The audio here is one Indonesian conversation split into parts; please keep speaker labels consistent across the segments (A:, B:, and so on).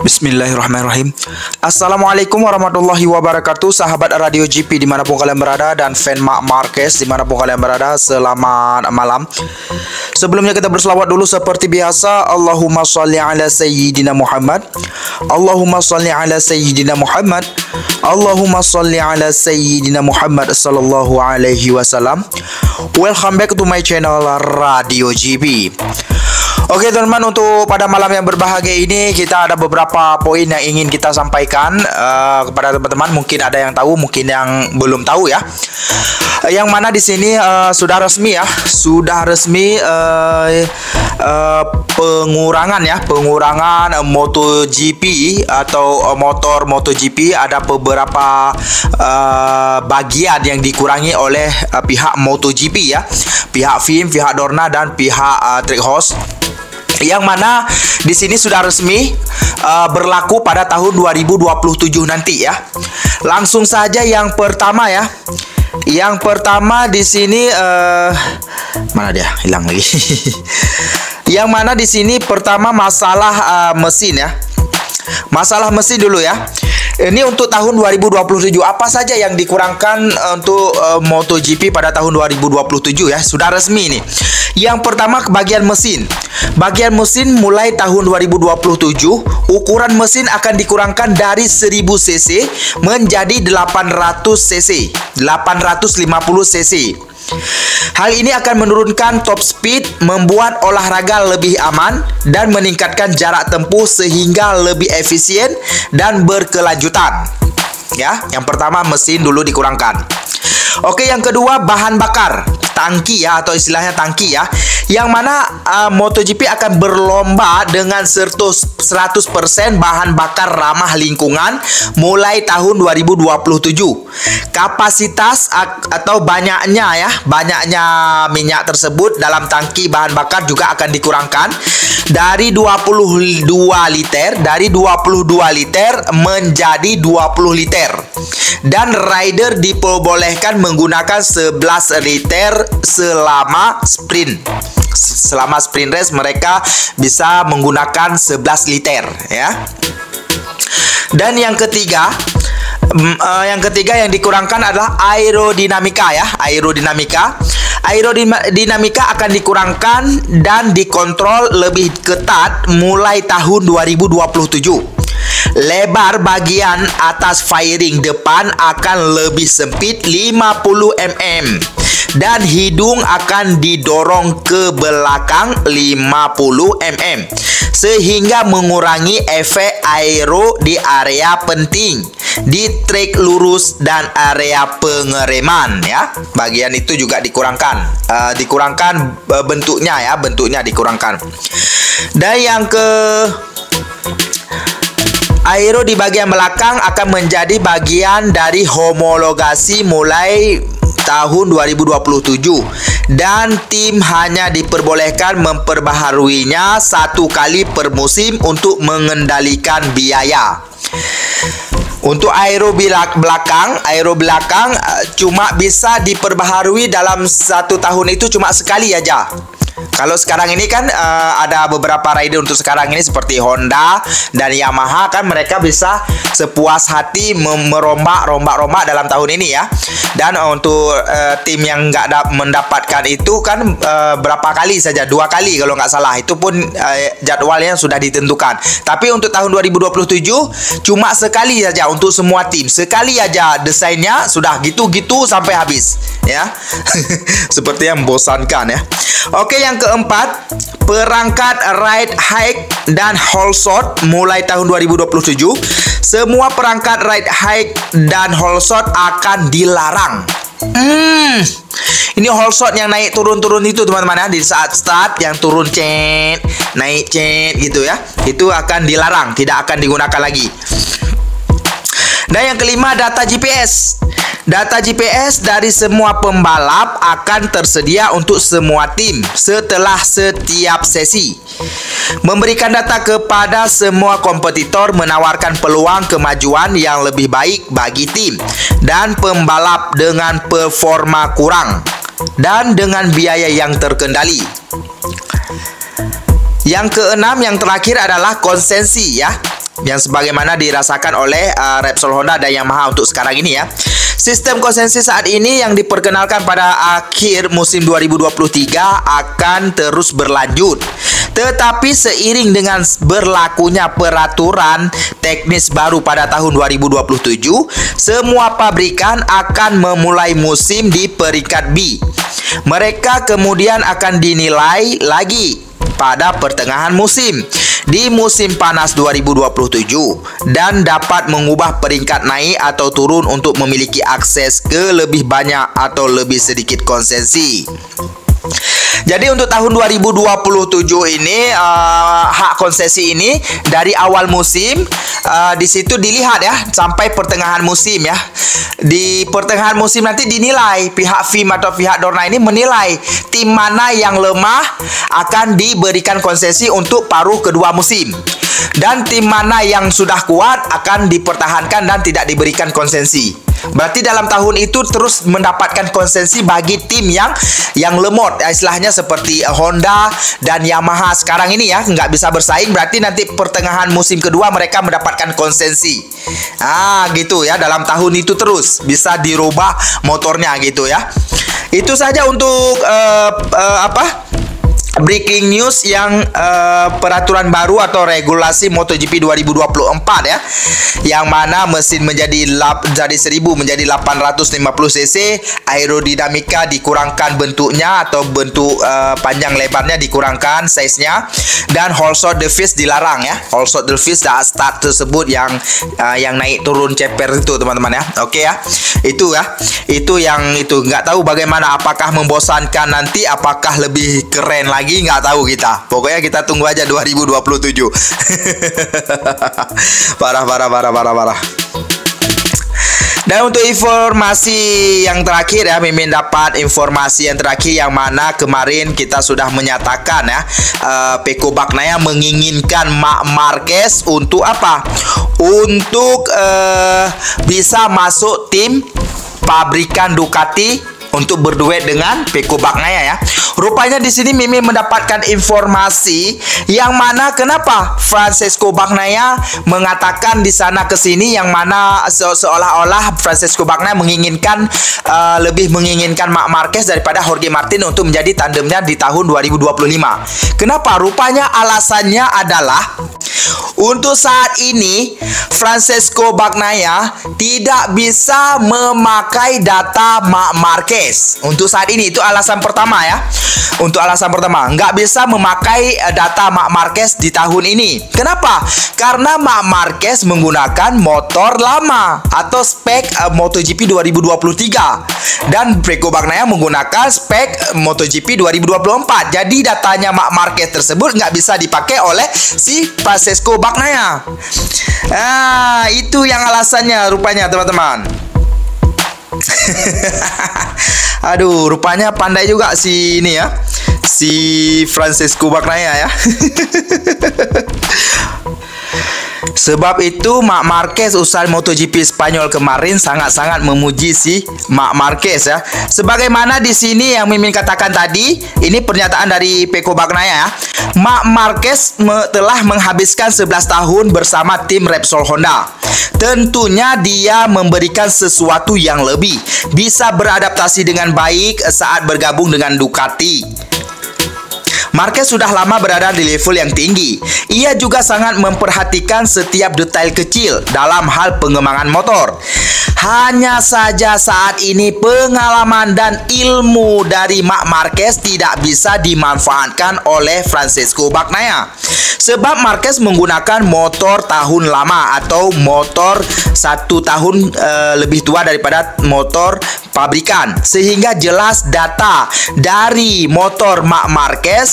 A: Bismillahirrahmanirrahim. Assalamualaikum warahmatullahi wabarakatuh, sahabat Radio GP dimanapun kalian berada, dan fan Marc Marquez dimanapun kalian berada. Selamat malam. Sebelumnya kita berselawat dulu seperti biasa. Allahumma sholli ala sayyidina Muhammad, Allahumma sholli ala sayyidina Muhammad, Allahumma sholli ala sayyidina Muhammad sallallahu alaihi wasallam. Welcome back to my channel Radio GP. Oke teman-teman, untuk pada malam yang berbahagia ini kita ada beberapa poin yang ingin kita sampaikan kepada teman-teman. Mungkin ada yang tahu, mungkin yang belum tahu ya. Yang mana di sini sudah resmi pengurangan MotoGP atau motor MotoGP. Ada beberapa bagian yang dikurangi oleh pihak MotoGP ya, pihak FIM, pihak Dorna dan pihak Trackhouse. Yang mana di sini sudah resmi berlaku pada tahun 2027 nanti ya. Langsung saja yang pertama ya. Yang pertama di sini mana dia? Hilang lagi. Yang mana di sini pertama masalah mesin ya. Masalah mesin dulu ya. Ini untuk tahun 2027 apa saja yang dikurangkan untuk MotoGP pada tahun 2027 ya. Sudah resmi nih. Yang pertama bagian mesin. Bagian mesin mulai tahun 2027 ukuran mesin akan dikurangkan dari 1000 cc menjadi 800 cc, 850 cc. Hal ini akan menurunkan top speed, membuat olahraga lebih aman dan meningkatkan jarak tempuh sehingga lebih efisien dan berkelanjutan. Ya, yang pertama mesin dulu dikurangkan. Oke, yang kedua bahan bakar, tangki ya, atau istilahnya tangki ya. Yang mana MotoGP akan berlomba dengan 100% bahan bakar ramah lingkungan mulai tahun 2027. Kapasitas atau banyaknya minyak tersebut dalam tangki bahan bakar juga akan dikurangkan dari 22 liter menjadi 20 liter. Dan rider diperbolehkan menggunakan 11 liter selama sprint. Selama sprint race mereka bisa menggunakan 11 liter ya. Dan yang ketiga yang dikurangkan adalah aerodinamika ya. Aerodinamika akan dikurangkan dan dikontrol lebih ketat mulai tahun 2027. Lebar bagian atas fairing depan akan lebih sempit 50 mm dan hidung akan didorong ke belakang 50 mm sehingga mengurangi efek aero di area penting di trek lurus dan area pengereman ya. Bagian itu juga dikurangkan, bentuknya ya, bentuknya dikurangkan. Dan yang aero di bagian belakang akan menjadi bagian dari homologasi mulai tahun 2027 dan tim hanya diperbolehkan memperbaharuinya 1 kali per musim untuk mengendalikan biaya. Untuk aero belakang cuma bisa diperbaharui dalam 1 tahun itu cuma sekali aja. Kalau sekarang ini kan ada beberapa rider untuk sekarang ini seperti Honda dan Yamaha kan mereka bisa sepuas hati merombak dalam tahun ini ya. Dan untuk tim yang nggak mendapatkan itu kan berapa kali saja, 2 kali kalau nggak salah. Itu pun jadwalnya sudah ditentukan. Tapi untuk tahun 2027 cuma sekali saja untuk semua tim. Sekali aja desainnya sudah gitu-gitu sampai habis ya. Seperti yang membosankan ya. Oke, yang keempat, perangkat ride height dan hold shot mulai tahun 2027. Semua perangkat ride height dan hold shot akan dilarang. Ini hold shot yang naik turun itu teman-teman ya, di saat start yang turun naik gitu ya. Itu akan dilarang, tidak akan digunakan lagi. Dan yang kelima, data GPS. Data GPS dari semua pembalap akan tersedia untuk semua tim setelah setiap sesi. Memberikan data kepada semua kompetitor menawarkan peluang kemajuan yang lebih baik bagi tim dan pembalap dengan performa kurang dan dengan biaya yang terkendali. Yang keenam, yang terakhir adalah konsensi ya. yang sebagaimana dirasakan oleh Repsol Honda dan Yamaha untuk sekarang ini ya. Sistem konsensi saat ini yang diperkenalkan pada akhir musim 2023 akan terus berlanjut. Tetapi seiring dengan berlakunya peraturan teknis baru pada tahun 2027, semua pabrikan akan memulai musim di peringkat B. Mereka kemudian akan dinilai lagi pada pertengahan musim di musim panas 2027 dan dapat mengubah peringkat naik atau turun untuk memiliki akses ke lebih banyak atau lebih sedikit konsesi. Jadi untuk tahun 2027 ini hak konsesi ini dari awal musim di situ dilihat ya sampai pertengahan musim ya. Di pertengahan musim nanti dinilai pihak FIM atau pihak Dorna ini menilai tim mana yang lemah akan diberikan konsesi untuk paruh kedua musim. Dan tim mana yang sudah kuat akan dipertahankan dan tidak diberikan konsesi. Berarti dalam tahun itu terus mendapatkan konsesi bagi tim yang lemot, istilahnya seperti Honda dan Yamaha sekarang ini ya, nggak bisa bersaing. Berarti nanti pertengahan musim kedua mereka mendapatkan konsesi. Gitu ya, dalam tahun itu terus bisa dirubah motornya gitu ya. Itu saja untuk breaking news yang peraturan baru atau regulasi MotoGP 2024 ya, yang mana mesin menjadi 1000 menjadi 850 cc, aerodinamika dikurangkan bentuknya atau bentuk panjang lebarnya dikurangkan size-nya, dan whole shot device dilarang ya. Whole shot device start tersebut yang naik turun ceper itu teman-teman ya. Oke ya. Itu ya. Itu yang itu nggak tahu bagaimana, apakah membosankan nanti, apakah lebih keren lagi, nggak tahu kita. Pokoknya kita tunggu aja 2027. Parah. Dan untuk informasi yang terakhir ya, Mimin dapat informasi yang terakhir yang mana kemarin kita sudah menyatakan ya, Pecco Bagnaia menginginkan Marc Marquez untuk apa? Untuk bisa masuk tim pabrikan Ducati untuk berduet dengan Pecco Bagnaia ya. Rupanya di sini Mimi mendapatkan informasi yang mana kenapa Francesco Bagnaia mengatakan di sana ke sini, yang mana seolah-olah Francesco Bagnaia menginginkan lebih menginginkan Marc Marquez daripada Jorge Martin untuk menjadi tandemnya di tahun 2025. Kenapa? Rupanya alasannya adalah untuk saat ini Francesco Bagnaia tidak bisa memakai data Marc Marquez. Untuk saat ini itu alasan pertama ya. Untuk alasan pertama, nggak bisa memakai data Marc Marquez di tahun ini. Kenapa? Karena Marc Marquez menggunakan motor lama atau spek MotoGP 2023 dan Pecco Bagnaia menggunakan spek MotoGP 2024. Jadi datanya Marc Marquez tersebut nggak bisa dipakai oleh si Francesco Bagnaia. Itu yang alasannya rupanya teman-teman. Aduh, rupanya pandai juga si ini ya, si Francesco Bagnaia ya. Sebab itu Marc Marquez usai MotoGP Spanyol kemarin sangat-sangat memuji si Marc Marquez ya. Sebagaimana di sini yang Mimin katakan tadi, ini pernyataan dari Pecco Bagnaia ya. Marc Marquez telah menghabiskan 11 tahun bersama tim Repsol Honda. Tentunya dia memberikan sesuatu yang lebih, bisa beradaptasi dengan baik saat bergabung dengan Ducati. Marquez sudah lama berada di level yang tinggi. Ia juga sangat memperhatikan setiap detail kecil dalam hal pengembangan motor. Hanya saja saat ini pengalaman dan ilmu dari Marc Marquez tidak bisa dimanfaatkan oleh Francesco Bagnaia. Sebab Marquez menggunakan motor tahun lama atau motor 1 tahun lebih tua daripada motor pabrikan, sehingga jelas data dari motor Marc Marquez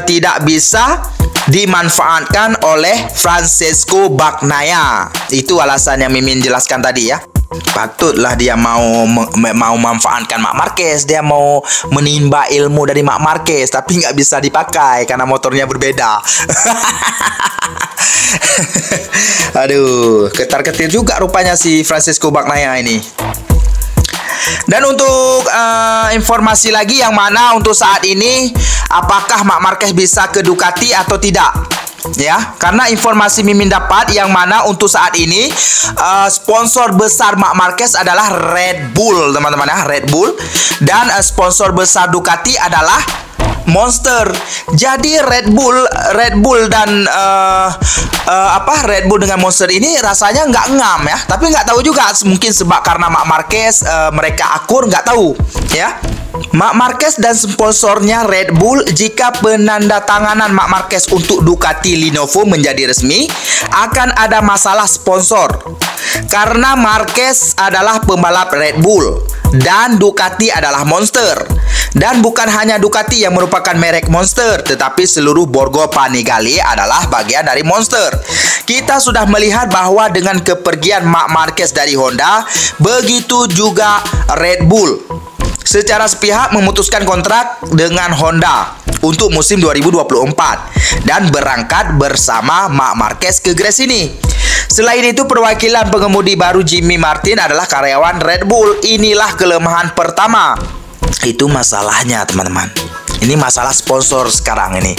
A: tidak bisa dimanfaatkan oleh Francesco Bagnaia. Itu alasan yang Mimin jelaskan tadi ya. Patutlah dia mau memanfaatkan Marc Marquez, dia mau menimba ilmu dari Marc Marquez, tapi nggak bisa dipakai karena motornya berbeda. Aduh, ketar-ketir juga rupanya si Francesco Bagnaia ini. Dan untuk informasi lagi yang mana untuk saat ini, apakah Marc Marquez bisa ke Ducati atau tidak? ya, karena informasi Mimin dapat yang mana untuk saat ini sponsor besar Marc Marquez adalah Red Bull, teman-teman ya, Red Bull, dan sponsor besar Ducati adalah Monster. Jadi Red Bull dan Red Bull dengan Monster ini rasanya nggak ngam ya, tapi nggak tahu juga, mungkin sebab karena Marc Marquez mereka akur, nggak tahu ya. Marc Marquez dan sponsornya Red Bull, jika penandatanganan Marc Marquez untuk Ducati Lenovo menjadi resmi, akan ada masalah sponsor. Karena Marquez adalah pembalap Red Bull dan Ducati adalah Monster. Dan bukan hanya Ducati yang merupakan merek Monster, tetapi seluruh Borgo Panigale adalah bagian dari Monster. Kita sudah melihat bahwa dengan kepergian Marc Marquez dari Honda, begitu juga Red Bull secara sepihak memutuskan kontrak dengan Honda untuk musim 2024 dan berangkat bersama Marc Marquez ke Gres ini. Selain itu, perwakilan pengemudi baru Jimmy Martin adalah karyawan Red Bull. Inilah kelemahan pertama. Itu masalahnya, teman-teman. Ini masalah sponsor sekarang ini.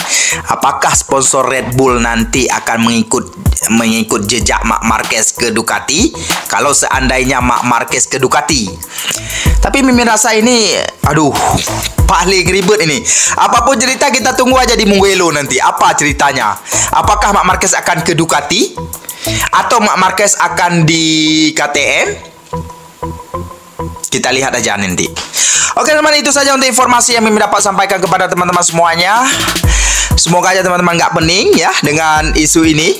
A: Apakah sponsor Red Bull nanti akan mengikut jejak Marc Marquez ke Ducati kalau seandainya Marc Marquez ke Ducati? Tapi Mimin rasa ini, paling ribet ini. Apapun cerita, kita tunggu aja di Mugello nanti. Apa ceritanya? Apakah Marc Marquez akan ke Ducati atau Marc Marquez akan di KTM? Kita lihat aja nanti. Oke teman-teman, itu saja untuk informasi yang Mimin dapat sampaikan kepada teman-teman semuanya. Semoga aja teman-teman nggak pening ya dengan isu ini.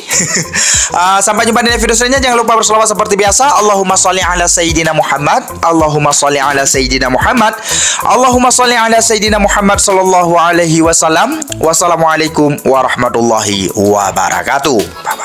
A: Sampai jumpa di video selanjutnya. Jangan lupa berselawat seperti biasa. Allahumma sholli ala Sayyidina Muhammad. Allahumma sholli ala Sayyidina Muhammad. Allahumma sholli ala Sayyidina Muhammad sallallahu alaihi wasallam. Wassalamualaikum warahmatullahi wabarakatuh. Bye-bye.